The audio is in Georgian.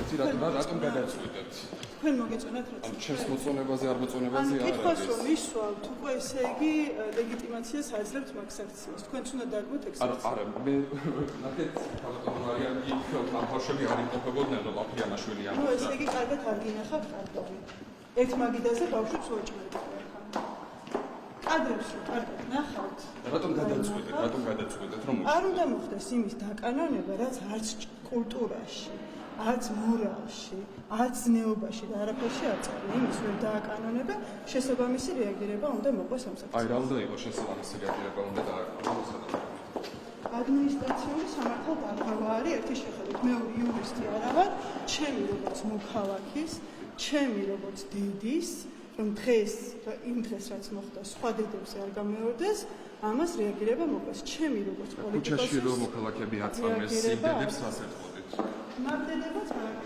ერთი რატომ გადაწყვეტეთ? თქვენ მოგეწონათ რა? ჩემს მოწონებაზე არ მოწონებაზე არ არის. კითხვას რომ ისვავთ, უკვე ესე იგი ლეგიტიმაციას აძლევთ მაგ საქციელს. თქვენც უნდა დაგმოთ ეგ საქციელი. არა, მე ნახეთ, ბატონო მარიამ იქ ამ ბავშვები არ იმყოფებოდნენ, რომ აფრიანაშვილი არ. ნუ ესე იგი კარგად არ გინახავთ კადრები. ერთ მაგიდაზე ბავშვებს უეჭმევთ. კადრებს რო კარგად ნახავთ. რატომ გადაწყვეტეთ, რომ არ უნდა მოხდეს იმის დაკანონება, რაც არც კულტურაში, არც მორალში, არც ზნეობაში და არაფერში არ წერია. იმის ვერ დააკანონება, შესაბამისი რეაგირება უნდა მოყვეს ამ საკითხს. აი რა უნდა იყოს შესაბამისი რეაგირება უნდა დააკანონოს. ადმინისტრაციული სამართალდამხმარვა არის ერთი შეხედვით. მე იურისტი არა ვარ, ჩემი როგორც მოქალაქის, ჩემი როგორც დედის, რომ დღეს იმ დღეს რაც მოხდა სხვა დედებზე არ გამეორდეს, ამას რეაგირება მოყვეს. ჩემი როგორც პოლიტიკოსის ქუჩაში რომ მოქალაქეები აწამეს იმ დედებს რას ეთყოდით? მაგ დედებას მაგ